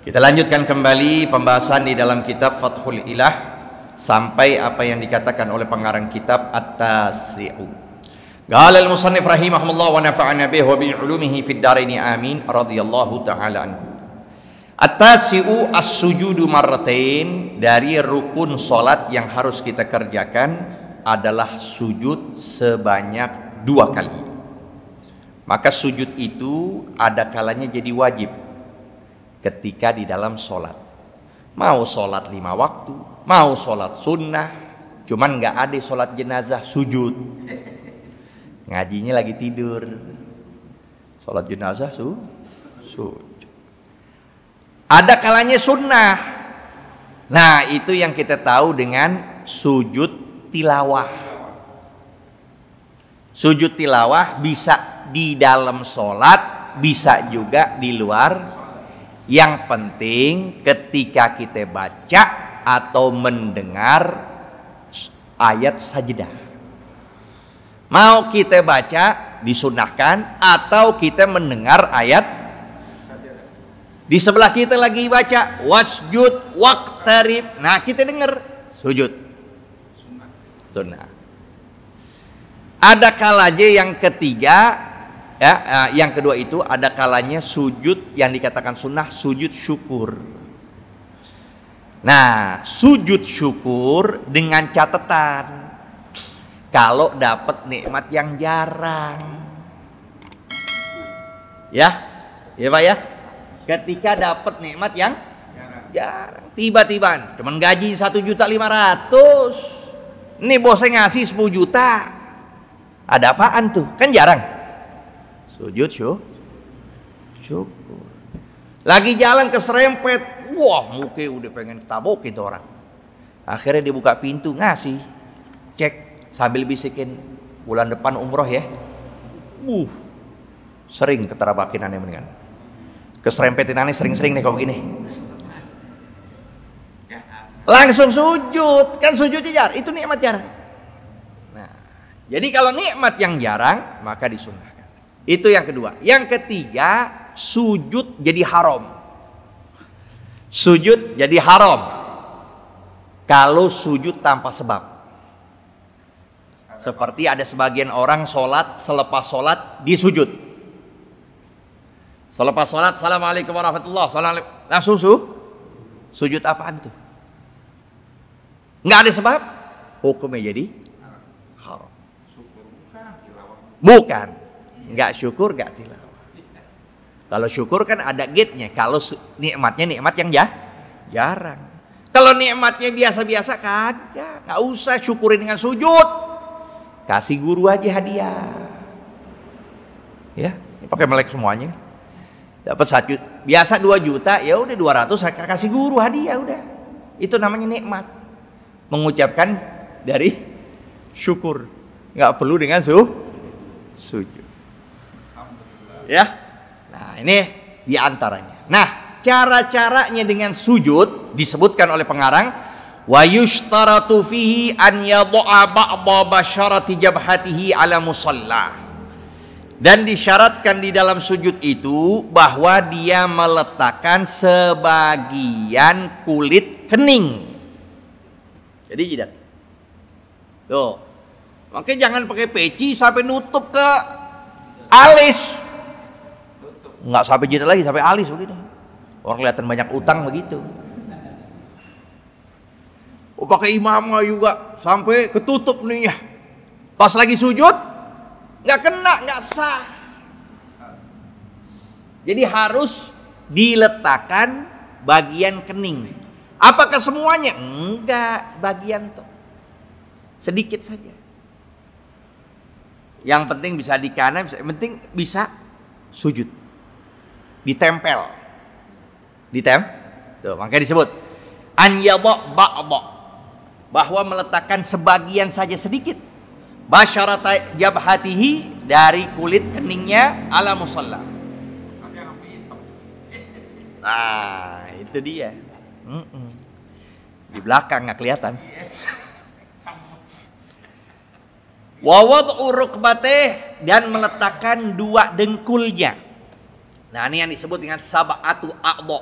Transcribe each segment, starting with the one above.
Kita lanjutkan kembali pembahasan di dalam kitab Fathul Ilah sampai apa yang dikatakan oleh pengarang kitab At-Tasi'u. Qala al-musannif rahimahullah wa nafa'ana bihi wa bi 'ulumihi fid dharain amin radhiyallahu ta'ala anhu. At-Tasi'u as-sujudu marratain, dari rukun salat yang harus kita kerjakan adalah sujud sebanyak 2 kali. Maka sujud itu ada kalanya jadi wajib ketika di dalam sholat. Mau sholat 5 waktu, mau sholat sunnah, cuman nggak ada sholat jenazah sujud. Ngajinya lagi tidur, sholat jenazah sujud. Ada kalanya sunnah. Nah, itu yang kita tahu dengan sujud tilawah. Sujud tilawah bisa di dalam sholat, bisa juga di luar. Yang penting ketika kita baca atau mendengar ayat sajdah. Mau kita baca disunahkan atau kita mendengar ayat. Di sebelah kita lagi baca wasjud waqtarib. Nah, kita dengar sujud. Sunnah. Ada kalanya yang ketiga, yang kedua itu ada kalanya sujud yang dikatakan sunnah, sujud syukur. Nah, sujud syukur dengan catatan kalau dapat nikmat yang jarang. Ya Pak ya. Ketika dapat nikmat yang jarang, tiba-tiba cuman gaji 1.500.000, ini bosnya ngasih 10 juta. Ada apaan tuh? Kan jarang. Sujud syukur. Lagi jalan keserempet, wah muka udah pengen tabok itu orang. Akhirnya dibuka pintu, ngasih cek sambil bisikin bulan depan umroh ya. Sering keterabakinannya mendingan. Keserempetinannya sering-sering nih kalau begini. Langsung sujud, kan sujudnya jarang, itu nikmat jarang. Nah, jadi kalau nikmat yang jarang maka disunnahkan. Itu yang kedua. Yang ketiga, sujud jadi haram. Sujud jadi haram kalau sujud tanpa sebab. Seperti ada sebagian orang sholat, selepas sholat disujud. Selepas sholat, assalamualaikum warahmatullahi wabarakatuh, langsung sujud apaan tuh? Nggak ada sebab, hukumnya jadi haram. Bukan. Nggak syukur, nggak tilawah. Kalau syukur kan ada gate-nya. Kalau nikmatnya nikmat yang jarang. Kalau nikmatnya biasa-biasa kagak, nggak usah syukurin dengan sujud. Kasih guru aja hadiah. Ya, pakai melek semuanya. Dapat 1 juta, biasa 2 juta, ya udah 200 saya kasih guru hadiah udah. Itu namanya nikmat. Mengucapkan dari syukur. Nggak perlu dengan sujud. Ya, nah ini diantaranya. Nah, cara-caranya dengan sujud disebutkan oleh pengarang, wa yushtaratu fihi an yadha'a ba'dha basyarati jabhatihi ala musalla. Dan disyaratkan di dalam sujud itu bahwa dia meletakkan sebagian kulit kening. Jadi jidat. Tuh. Makanya jangan pakai peci sampai nutup ke alis. Nggak sampai jidat lagi, sampai alis begitu. Orang kelihatan banyak utang begitu. Pakai imamah juga sampai ketutup nih ya. Pas lagi sujud nggak kena, nggak sah. Jadi harus diletakkan bagian kening. Apakah semuanya? Enggak, sebagian toh. Sedikit saja. Yang penting bisa di kanan, yang penting bisa sujud. Ditempel. Tuh, makanya disebut an yadha ba'dha, bahwa meletakkan sebagian saja sedikit. Basyarata jabhatihi, dari kulit keningnya ala musalla. Nah, itu dia. Di belakang nggak kelihatan. Wa wad'u rukbatih, dan meletakkan 2 dengkulnya. Nah, ini yang disebut dengan sab'atu a'dha.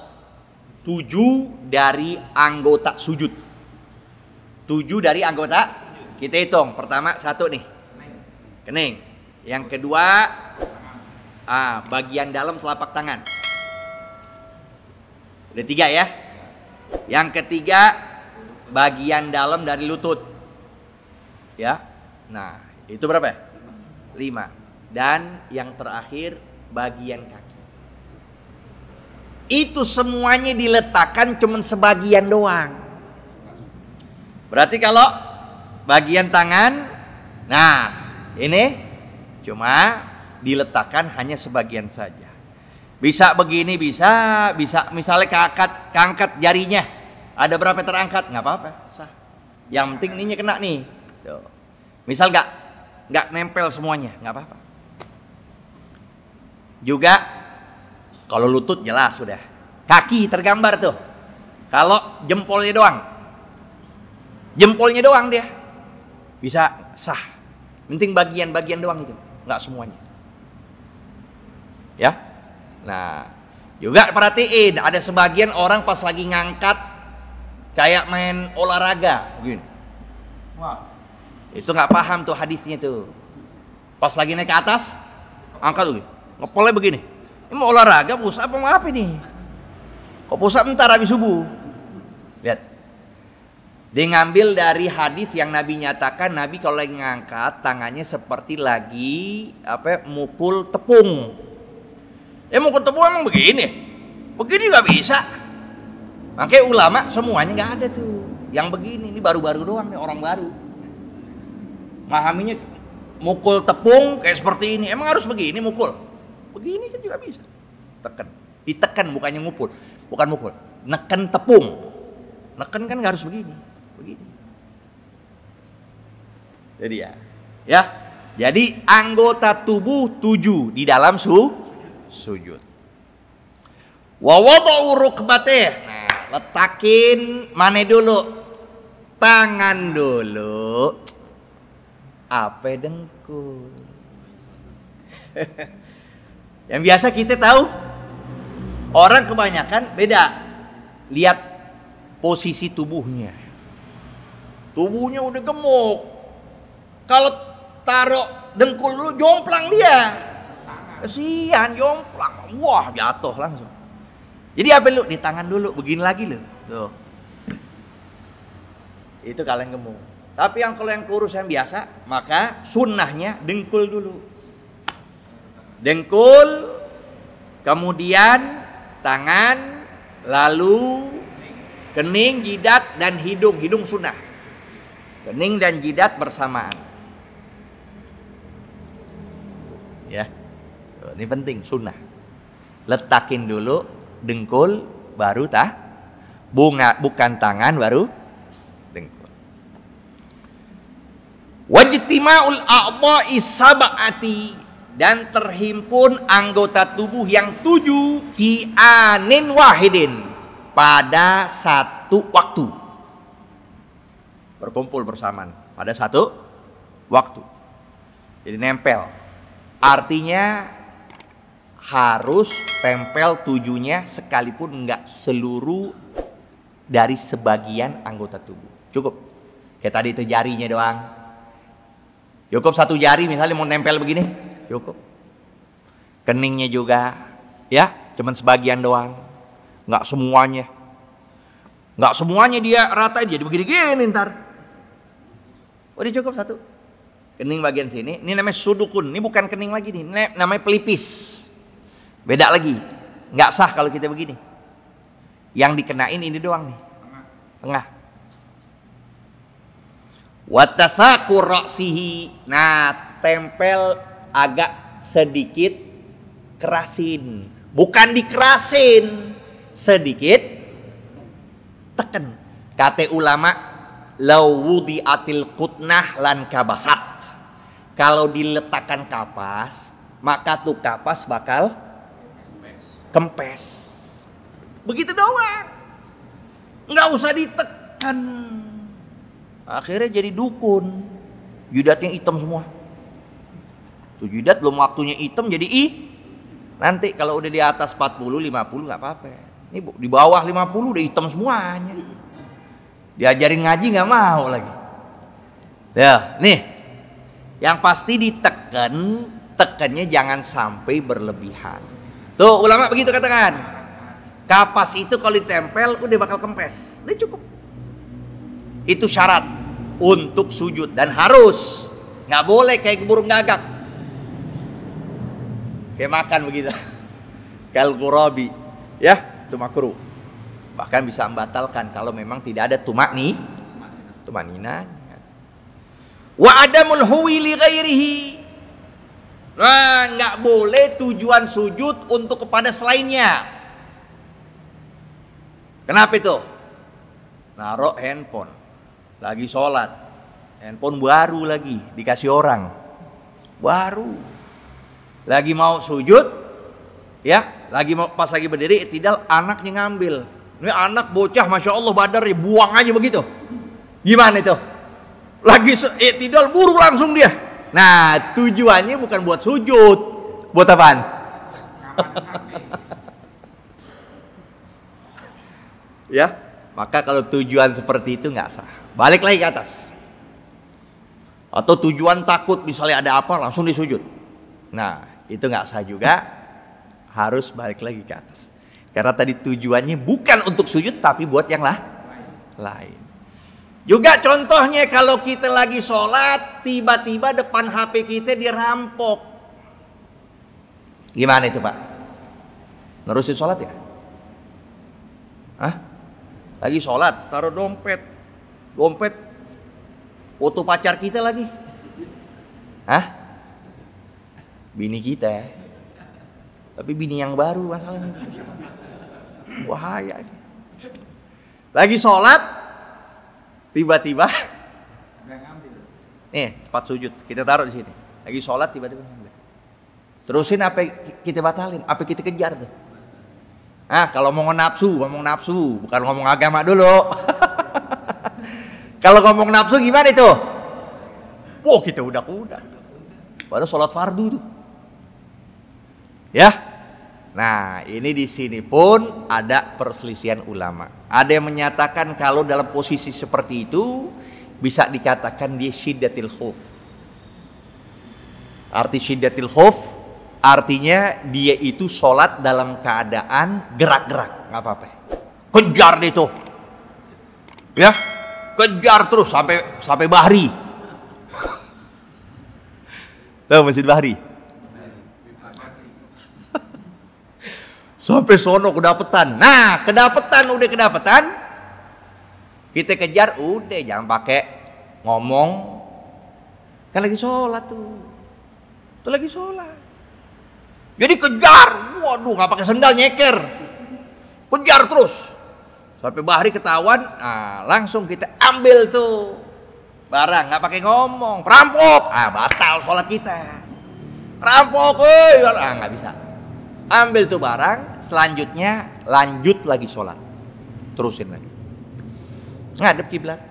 7 dari anggota sujud. 7 dari anggota. Kita hitung. Pertama 1 nih. Kening. Yang kedua bagian dalam telapak tangan. Udah 3 ya. Yang ketiga bagian dalam dari lutut. Ya. Nah, itu berapa ya? 5. Dan yang terakhir bagian kaki. Itu semuanya diletakkan cuman sebagian doang. Berarti kalau bagian tangan, nah ini cuma diletakkan hanya sebagian saja. Bisa begini, bisa misalnya keangkat jarinya. Ada berapa terangkat? Nggak apa-apa, sah. Yang penting ininya kena nih. Tuh. Misal nggak nempel semuanya, nggak apa-apa. Juga kalau lutut jelas sudah. Kaki tergambar tuh. Kalau jempolnya doang dia bisa sah. Penting bagian-bagian doang itu, nggak semuanya. Ya. Nah, juga perhatiin ada sebagian orang pas lagi ngangkat kayak main olahraga begini. Wah. Itu nggak paham tuh hadisnya tuh. Pas lagi naik ke atas, angkat tuh, ngepolnya begini. Ini mau olahraga, push up mau apa nih? Kok push up ntar habis subuh? Lihat. Dia ngambil dari hadis yang Nabi nyatakan, Nabi kalau lagi ngangkat tangannya seperti lagi mukul tepung. Ya mukul tepung emang begini. Begini nggak bisa. Makanya ulama semuanya nggak ada tuh. Yang begini, ini baru-baru doang nih, orang baru. Memahaminya mukul tepung kayak seperti ini. Emang harus begini mukul? Begini kan juga bisa. Tekan. Ditekan bukannya ngupul. Bukan mukul. Neken tepung. Neken kan nggak harus begini. Begini. Jadi ya. Jadi anggota tubuh 7 di dalam sujud. Wa wada'u rukbatih. Nah, letakin mana dulu? Tangan dulu. Apa dengkul. Yang biasa kita tahu, orang kebanyakan beda. Lihat posisi tubuhnya. Tubuhnya udah gemuk. Kalau taruh dengkul dulu jomplang dia. Kesian jomplang. Wah, jatuh langsung. Jadi apa lu? Di tangan dulu, begini lagi lu. Tuh. Itu kalau yang gemuk. Tapi kalau yang kurus yang biasa, maka sunnahnya dengkul dulu. Dengkul, kemudian tangan, lalu kening, jidat, dan hidung. Hidung sunnah. Kening dan jidat bersamaan. Ya, ini penting, sunnah. Letakin dulu dengkul, baru bukan tangan, baru dengkul. Wajtima'ul a'dha'i sab'ati, dan terhimpun anggota tubuh yang 7 fi anin wahidin, pada satu waktu. Berkumpul bersamaan pada satu waktu. Jadi nempel. Artinya harus tempel 7-nya sekalipun enggak seluruh dari sebagian anggota tubuh. Cukup. Kayak tadi itu jarinya doang. Cukup 1 jari misalnya mau nempel begini, cukup. Keningnya juga, ya, cuman sebagian doang, nggak semuanya. Nggak semuanya dia ratain jadi begini-gini ntar. Udah cukup 1. Kening bagian sini, ini namanya sudukun. Ini bukan kening lagi nih, ini namanya pelipis. Beda lagi, nggak sah kalau kita begini. Yang dikenain ini doang nih, tengah. Watasaqu ra'sihi. Nah, tempel agak sedikit kerasin. Bukan dikerasin, sedikit tekan. Kata ulama, law wudi'atil qutnah lan kabasat. Kalau diletakkan kapas, maka tuh kapas bakal kempes. Begitu doang. Nggak usah ditekan. Akhirnya jadi dukun. Jidatnya hitam semua. Tuh jidat belum waktunya hitam jadi nanti kalau udah di atas 40, 50 nggak apa-apa. Ini di bawah 50 udah hitam semuanya. Diajarin ngaji nggak mau lagi. Ya, nih. Yang pasti tekannya jangan sampai berlebihan. Tuh ulama begitu katakan. Kapas itu kalau ditempel udah bakal kempes. Udah cukup. Itu syarat untuk sujud dan harus. Nggak boleh kayak burung gagak. Kayak makan begitu. Kal qurabi. Ya, itu makruh. Bahkan bisa membatalkan kalau memang tidak ada tumanina. Wa adamul huwi li ghairihi. Nah, nggak boleh tujuan sujud untuk kepada selainnya. Kenapa itu? Naruh handphone, lagi sholat, handphone baru lagi dikasih orang, baru, lagi mau sujud, ya, pas lagi berdiri, tidak anaknya ngambil. Ini anak bocah, masya Allah badar, ya, buang aja begitu. Gimana itu? Lagi tidak buru langsung dia. Nah, tujuannya bukan buat sujud, buat apaan? Ya, maka kalau tujuan seperti itu nggak sah. Balik lagi ke atas. Atau tujuan takut misalnya ada apa langsung disujud. Nah, itu nggak sah juga. Harus balik lagi ke atas. Karena tadi tujuannya bukan untuk sujud tapi buat yang lain. Juga contohnya kalau kita lagi sholat, tiba-tiba depan HP kita dirampok. Gimana itu Pak? Nerusin sholat ya? Hah? Lagi sholat, taruh dompet, foto pacar kita lagi. Hah? Bini kita. Tapi bini yang baru masalahnya. Bahaya. Lagi sholat, tiba-tiba nih tempat sujud kita taruh di sini. Lagi sholat tiba-tiba ngambil. Terusin apa kita batalin? Apa kita kejar tuh? Ah, kalau ngomong nafsu, bukan ngomong agama dulu. Kalau ngomong nafsu gimana itu? Wah, kita udah. Baru sholat fardu tuh. Ya. Nah, ini di sini pun ada perselisihan ulama. Ada yang menyatakan kalau dalam posisi seperti itu bisa dikatakan dia syiddatil khuf. Arti syiddatil khuf artinya dia itu sholat dalam keadaan gerak-gerak, nggak apa-apa. Kejar dia tuh, ya, kejar terus sampai Bahri. Tahu Masjid Bahri? Sampai sono kedapetan. Nah, udah kedapetan. Kita kejar, udah jangan pakai ngomong. Kan lagi sholat tuh. Tuh lagi sholat. Jadi kejar, waduh nggak pakai sendal nyeker, kejar terus sampai Bahri ketahuan, nah, langsung kita ambil tuh barang, nggak pakai ngomong, perampok, batal sholat kita, perampok, nggak bisa, ambil tuh barang, selanjutnya lanjut lagi sholat, terusin lagi, ngadep kiblat,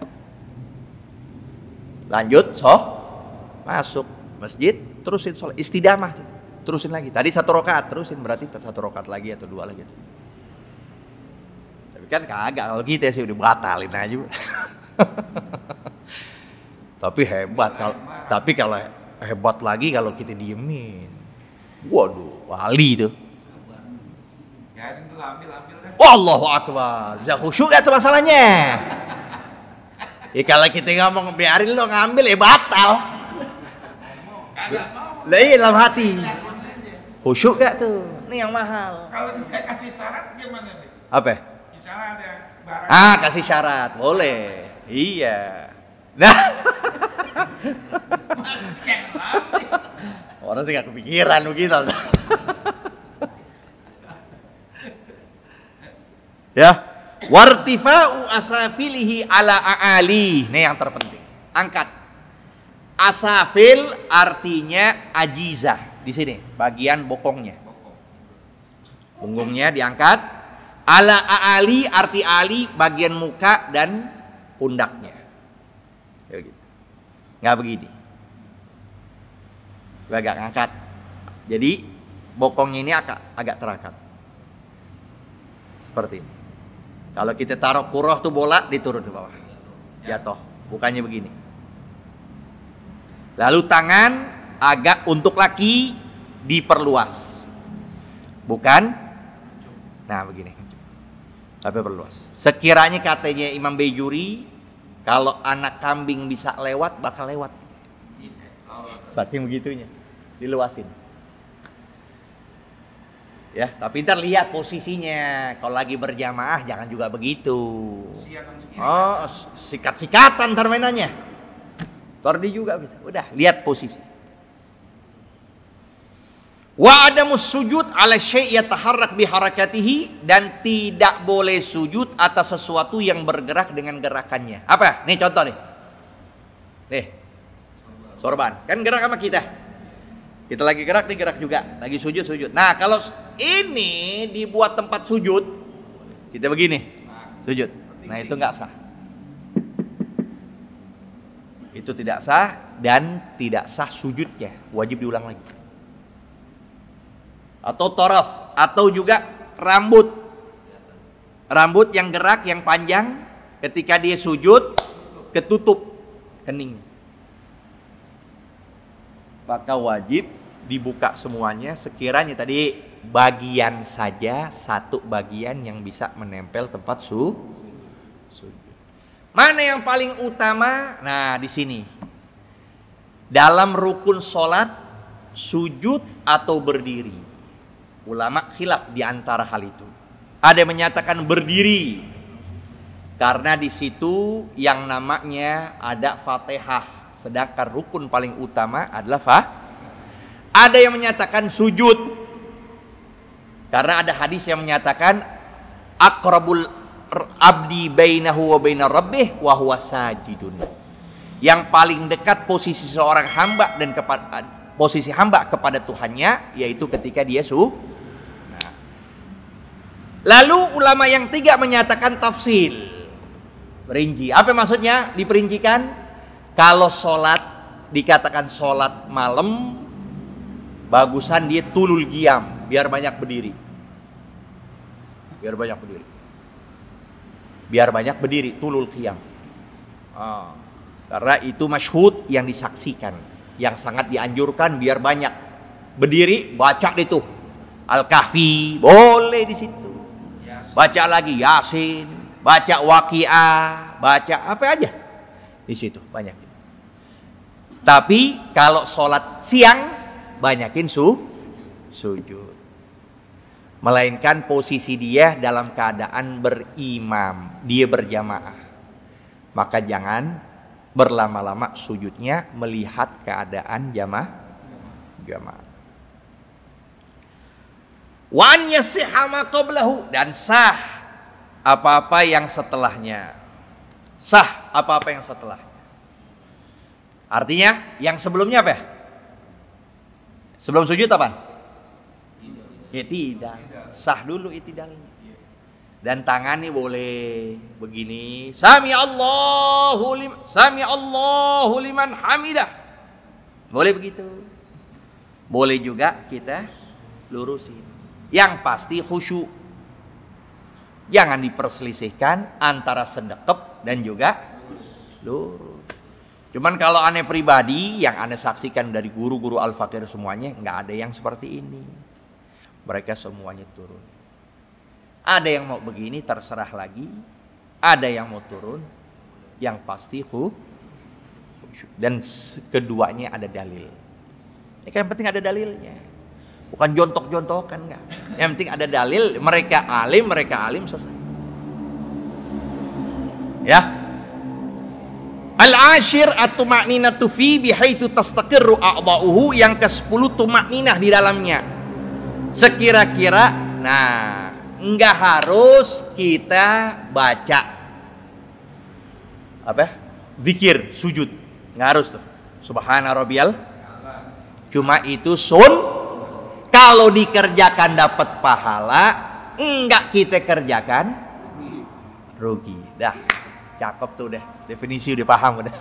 lanjut, masuk masjid, terusin sholat, istidamah tuh. Terusin lagi. Tadi 1 rakaat, terusin berarti 1 rakaat lagi atau 2 lagi. Tapi kan kagak kalau kita sih udah batalin aja. Tapi kalau hebat lagi kalau kita diemin. Waduh, wali itu. Allahu Akbar. Bisa khusyuk gak tuh masalahnya? Ya kalau kita ngomong biarin lo ngambil ya batal. Lah iya dalam hati. Khusyuk gak tuh? Ini yang mahal. Kalau dia kasih syarat gimana nih? Apa? Misalnya ada barang. Kasih syarat, boleh. Iya. Nah. Orang sih gak kepikiran begitu. Ya. Wartifa'u asafilihi ala a'ali. Ini yang terpenting. Angkat. Asafil artinya ajizah. Di sini bagian bokongnya, punggungnya diangkat. Ala aali arti ali bagian muka dan pundaknya. Nggak begini, agak ngangkat. Jadi bokongnya ini agak terangkat. Seperti ini. Kalau kita taruh kurah tuh bola, diturun ke bawah. Jatuh. Bukannya begini. Lalu tangan agak untuk laki diperluas. Bukan? Nah begini. Tapi perluas. Sekiranya katanya Imam Bejuri, kalau anak kambing bisa lewat, bakal lewat. Saking begitunya. Diluasin. Ya, tapi ntar lihat posisinya. Kalau lagi berjamaah jangan juga begitu. Oh, sikat-sikatan ntar mainannya. Tordi juga gitu. Udah, lihat posisi. Wa adamus sujud ala syai' yataharrak biharakatihi, dan tidak boleh sujud atas sesuatu yang bergerak dengan gerakannya. Apa? Nih contoh nih. Nih. Sorban, kan gerak sama kita. Kita lagi gerak, dia gerak juga. Lagi sujud. Nah, kalau ini dibuat tempat sujud, kita begini, sujud. Nah, itu nggak sah. Itu tidak sah dan tidak sah sujudnya. Wajib diulang lagi. Atau toraf, atau juga rambut. Rambut yang gerak, yang panjang, ketika dia sujud, ketutup keningnya. Maka wajib dibuka semuanya, sekiranya tadi bagian saja, satu bagian yang bisa menempel tempat sujud. Mana yang paling utama? Nah, di sini. Dalam rukun sholat, sujud atau berdiri. Ulama khilaf di antara hal itu. Ada yang menyatakan berdiri, karena di situ yang namanya ada Fatihah. Sedangkan rukun paling utama adalah Ada yang menyatakan sujud, karena ada hadis yang menyatakan aqrabul abdi bainahu wa bainar rabbih wa huwa sajidun. Yang paling dekat posisi seorang hamba dan posisi hamba kepada Tuhannya yaitu ketika dia Nah. Lalu ulama yang tiga menyatakan tafsil, perinci. Apa maksudnya diperincikan? Kalau sholat dikatakan sholat malam, bagusan dia tulul qiyam, biar banyak berdiri. Biar banyak berdiri, tulul qiyam. Karena itu masyhud, yang disaksikan, yang sangat dianjurkan biar banyak berdiri. Baca itu Al-Kahfi, boleh di situ. Baca lagi Yasin, baca Waqiah, baca apa aja di situ banyak. Tapi kalau sholat siang banyakin sujud. Melainkan posisi dia dalam keadaan berimam, dia berjamaah. Maka jangan berlama-lama sujudnya melihat keadaan jamaah. Wa an yasihha ma qablahu, dan sah apa-apa yang setelahnya. Sah apa-apa yang setelahnya. Artinya yang sebelumnya apa ya? Sebelum sujud apa? I'tidal. Sah dulu i'tidalnya. Dan tangan nih boleh begini. Sami Allahu liman hamidah. Boleh begitu. Boleh juga kita lurusin. Yang pasti khusyuk. Jangan diperselisihkan antara sedekap dan juga lurus. Cuman kalau aneh pribadi yang aneh saksikan dari guru-guru al-fakir semuanya, nggak ada yang seperti ini. Mereka semuanya turun. Ada yang mau begini terserah lagi, ada yang mau turun, yang pasti dan keduanya ada dalil. Ini kan yang penting ada dalilnya, bukan jontok-jontokan, enggak. Yang penting ada dalil, mereka alim selesai. Ya. Al-ashir at-tuma'ninatu fi bihaitsu tastaqirru a'dha'uhu, yang ke-10 tumakninah di dalamnya. Sekira-kira, nah, enggak harus kita baca apa? Zikir, sujud. Enggak harus tuh. Subhana rabbiyal. Cuma itu kalau dikerjakan dapat pahala, enggak kita kerjakan rugi. Dah, cakep tuh deh. Definisi udah paham udah.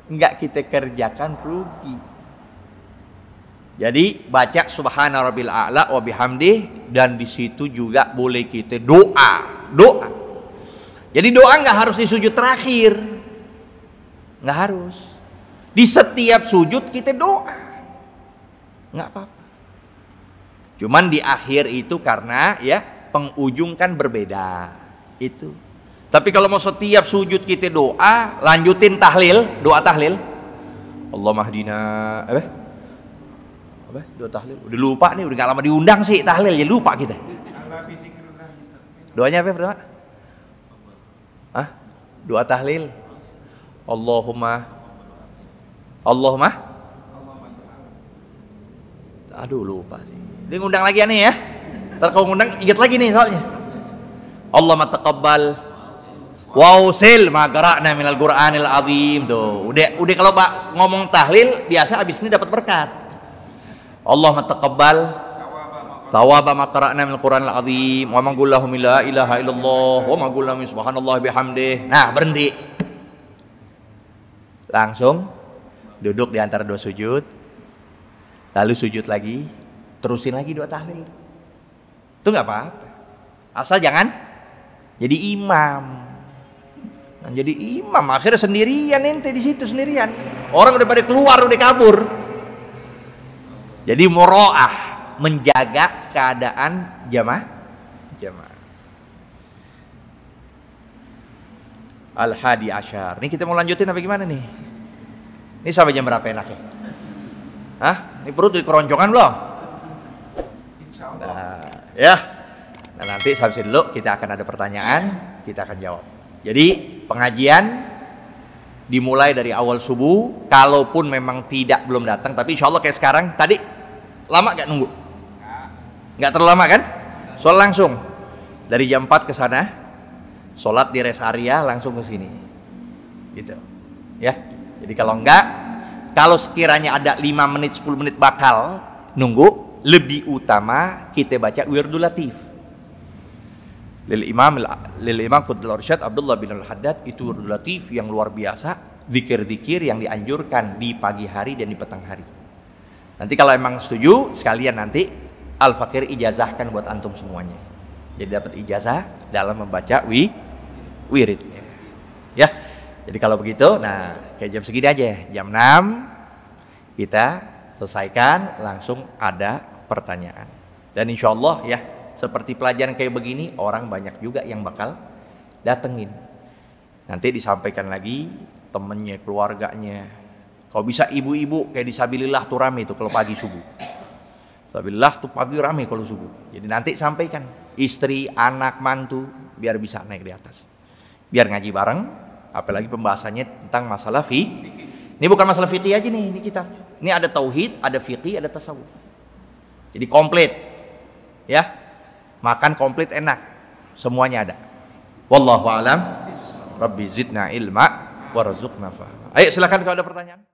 Enggak kita kerjakan rugi. Jadi baca subhana rabbil a'la wa bihamdih, dan di situ juga boleh kita doa. Jadi doa nggak harus di sujud terakhir, nggak harus. Di setiap sujud kita doa, nggak apa-apa. Cuman di akhir itu karena ya penghujung kan berbeda itu. Tapi kalau mau setiap sujud kita doa, lanjutin tahlil, doa tahlil. Allahumma hdina, doa tahlil. Udah lupa nih, udah gak lama diundang sih tahlil, ya lupa kita. Doanya apa pertama? Doa tahlil. Allahumma. Aduh lupa sih. Dia ngundang lagi nih ya. Ntar kalau ngundang ingat lagi nih soalnya. Allahumma taqabbal wausil ma qara'na minal Qur'anil azim tuh. Udah kalau ngomong tahlil biasa abis ini dapat berkat. Allahumma taqabbal thawaba ma qara'na minal Qur'anil azim wa ma qul lahum la ilaha illallah wa ma qul lahum subhanallah bihamdih. Nah, berhenti. Langsung duduk di antara dua sujud. Lalu sujud lagi, terusin lagi doa tahlil. Itu nggak apa-apa. Asal jangan jadi imam. Jadi imam akhirnya sendirian ente di situ sendirian. Orang udah pada keluar, udah kabur. Jadi muro'ah, menjaga keadaan jamaah. Al-hadi asyar. Ini kita mau lanjutin apa gimana nih? Ini sampai jam berapa enaknya? Ini perut di keroncongan belum? Nah, ya. Nah, nanti sampai dulu kita akan ada pertanyaan, kita akan jawab. Jadi pengajian dimulai dari awal subuh. Kalaupun memang belum datang, tapi insya Allah kayak sekarang tadi lama gak nunggu? Gak terlalu lama kan? Soal langsung dari jam 4 ke sana, sholat di rest area langsung ke sini, gitu. Ya. Jadi kalau sekiranya ada 5 menit 10 menit bakal nunggu, lebih utama kita baca wirdul latif. Lil Imam Qutbul Arsyad Abdullah bin Al-Haddad, itu wirdul latif yang luar biasa, zikir-zikir yang dianjurkan di pagi hari dan di petang hari. Nanti kalau emang setuju, sekalian nanti Al-Fakir ijazahkan buat antum semuanya. Jadi dapat ijazah dalam membaca wiridnya. Ya. Jadi kalau begitu, nah kayak jam segini aja, jam 6 kita selesaikan, langsung ada pertanyaan. Dan insya Allah ya, seperti pelajaran kayak begini, orang banyak juga yang bakal datengin. Nanti disampaikan lagi temennya, keluarganya. Kalau bisa ibu-ibu kayak disabilillah tuh rame tuh kalau pagi subuh. Disabilillah tuh pagi rame kalau subuh. Jadi nanti sampaikan istri, anak, mantu biar bisa naik di atas. Biar ngaji bareng, apalagi pembahasannya tentang masalah Ini bukan masalah fikih aja nih, ini kitab. Ini ada tauhid, ada fikih, ada tasawuf. Jadi komplit. Ya. Makan komplit enak. Semuanya ada. Wallahu a'lam. Rabbi zidna ilma warzuqna fahma. Ayo silakan kalau ada pertanyaan.